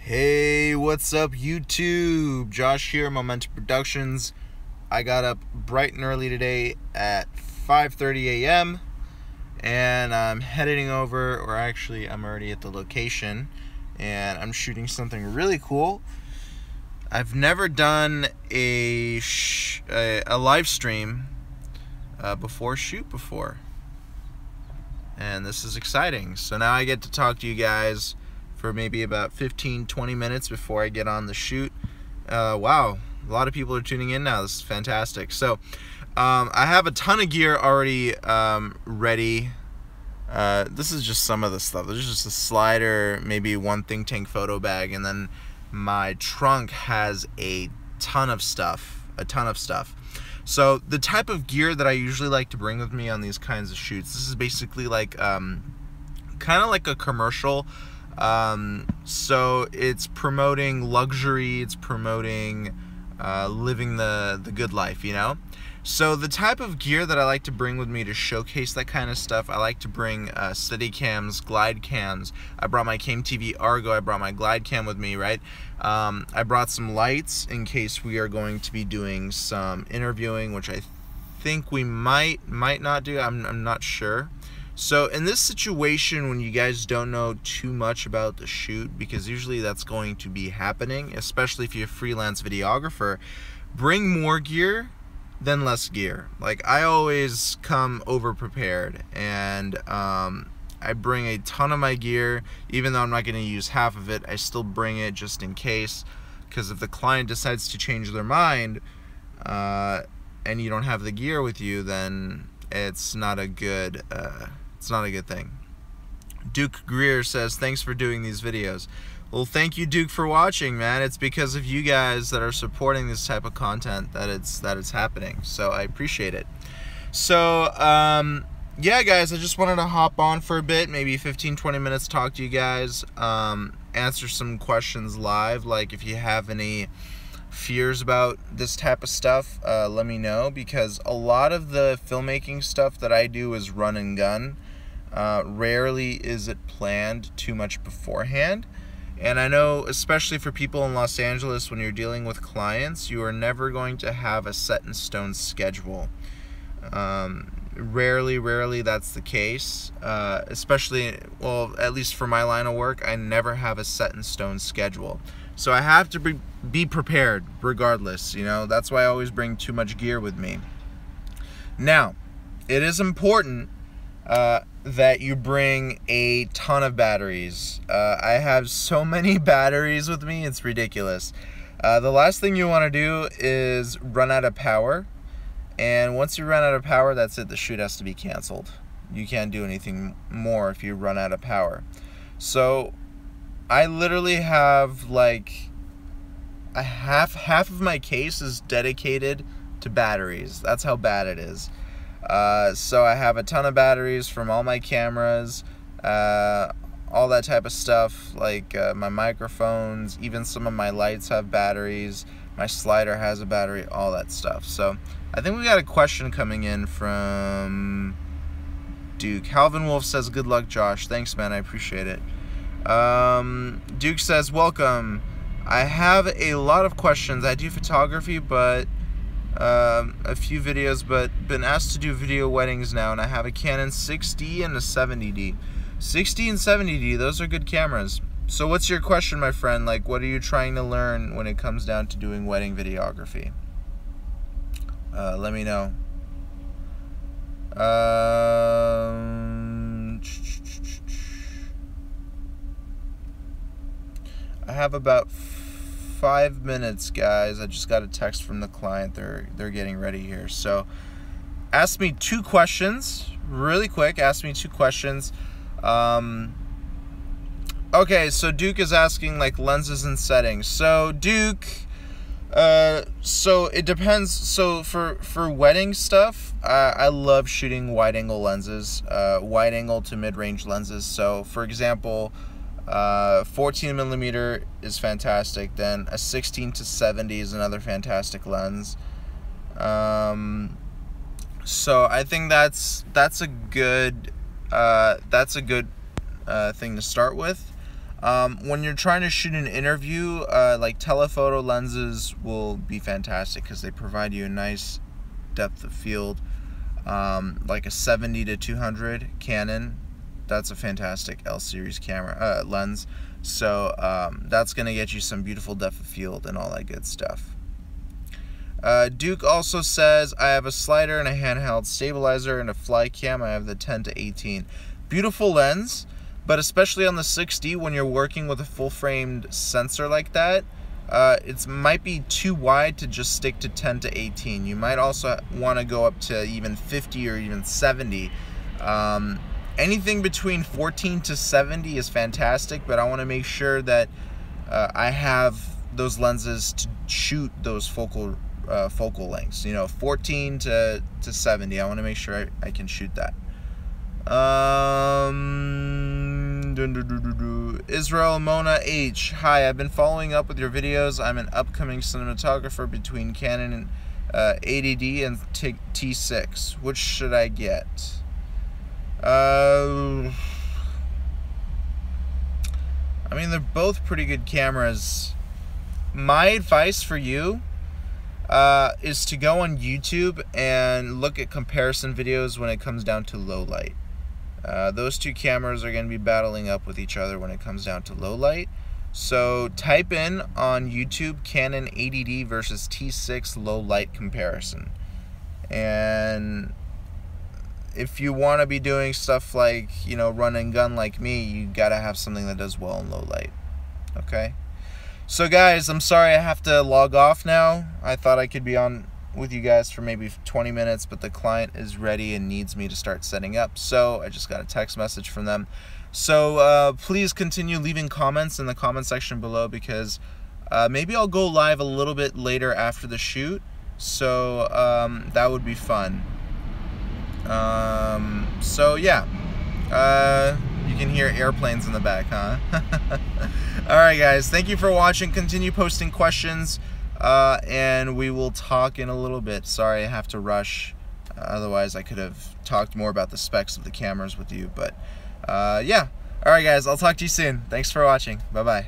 Hey, what's up YouTube? Josh here, Momentum Productions. I got up bright and early today at 5:30 a.m. and I'm heading over, or actually I'm already at the location, and I'm shooting something really cool. I've never done a live stream before, and this is exciting. So now I get to talk to you guys for maybe about 15-20 minutes before I get on the shoot. Wow, a lot of people are tuning in now. This is fantastic. So I have a ton of gear already ready. This is just some of the stuff. There's just a slider, maybe one think tank photo bag, and then my trunk has a ton of stuff. So the type of gear that I usually like to bring with me on these kinds of shoots, this is basically like kind of like a commercial. So it's promoting luxury, it's promoting living the good life, you know? So the type of gear that I like to bring with me to showcase that kind of stuff, I like to bring steady cams, glide cams. I brought my Came TV Argo, I brought my glide cam with me, right? I brought some lights in case we are going to be doing some interviewing, which I think we might not do, I'm not sure. So in this situation, when you guys don't know too much about the shoot, because usually that's going to be happening, especially if you're a freelance videographer, bring more gear than less gear. Like, I always come over prepared, and I bring a ton of my gear. Even though I'm not going to use half of it, I still bring it just in case, because if the client decides to change their mind and you don't have the gear with you, then it's not a good thing. Duke Greer says, thanks for doing these videos. Well, thank you, Duke, for watching, man. It's because of you guys that are supporting this type of content that it's happening. So I appreciate it. So yeah, guys, I just wanted to hop on for a bit, maybe 15-20 minutes, talk to you guys, answer some questions live. Like, if you have any fears about this type of stuff, let me know, because a lot of the filmmaking stuff that I do is run and gun. Rarely is it planned too much beforehand. And I know, especially for people in Los Angeles, when you're dealing with clients, you are never going to have a set in stone schedule. Rarely that's the case, especially, well, at least for my line of work, I never have a set in stone schedule. So I have to be prepared regardless, you know. That's why I always bring too much gear with me. Now, it is important that you bring a ton of batteries. I have so many batteries with me, it's ridiculous. The last thing you want to do is run out of power. And once you run out of power, that's it. The shoot has to be canceled. You can't do anything more if you run out of power. So I literally have like a half of my case is dedicated to batteries. That's how bad it is. So I have a ton of batteries from all my cameras, all that type of stuff, like my microphones, even some of my lights have batteries, my slider has a battery, all that stuff. So I think we got a question coming in from Duke. Calvin Wolf says, good luck, Josh. Thanks, man, I appreciate it. Duke says, welcome. I have a lot of questions. I do photography, but a few videos, but been asked to do video weddings now, and I have a Canon 6D and a 70D. 60 and 70D, those are good cameras. So what's your question, my friend? Like, what are you trying to learn when it comes down to doing wedding videography? Let me know. I have about 5 minutes, guys. I just got a text from the client. They're getting ready here. So ask me 2 questions really quick. Ask me 2 questions. Okay, so Duke is asking like lenses and settings. So Duke, so it depends. So for wedding stuff, I love shooting wide angle lenses, wide angle to mid-range lenses. So for example, 14mm is fantastic. Then a 16 to 70 is another fantastic lens. So I think that's a good thing to start with. When you're trying to shoot an interview, like telephoto lenses will be fantastic because they provide you a nice depth of field. Like a 70 to 200 Canon, that's a fantastic L series camera lens. So that's gonna get you some beautiful depth of field and all that good stuff. Duke also says, I have a slider and a handheld stabilizer and a fly cam. I have the 10 to 18. Beautiful lens, but especially on the 6D when you're working with a full-framed sensor like that, it might be too wide to just stick to 10 to 18. You might also want to go up to even 50 or even 70. Anything between 14 to 70 is fantastic, but I want to make sure that I have those lenses to shoot those focal lengths. 14 to 70. I want to make sure I can shoot that. Israel Mona H. Hi, I've been following up with your videos. I'm an upcoming cinematographer between Canon and 80D and T6. Which should I get? I mean, they're both pretty good cameras. My advice for you is to go on YouTube and look at comparison videos when it comes down to low light. Those two cameras are going to be battling up with each other when it comes down to low light. So type in on YouTube Canon 80D versus T6 low light comparison. And if you want to be doing stuff like, run and gun like me, you got to have something that does well in low light. Okay? So guys, I'm sorry I have to log off now. I thought I could be on with you guys for maybe 20 minutes, but the client is ready and needs me to start setting up. So I just got a text message from them. So please continue leaving comments in the comment section below, because maybe I'll go live a little bit later after the shoot. So that would be fun. So yeah, you can hear airplanes in the back, huh? Alright guys, thank you for watching. Continue posting questions, and we will talk in a little bit. Sorry I have to rush, otherwise I could have talked more about the specs of the cameras with you, but yeah. Alright guys, I'll talk to you soon. Thanks for watching. Bye bye.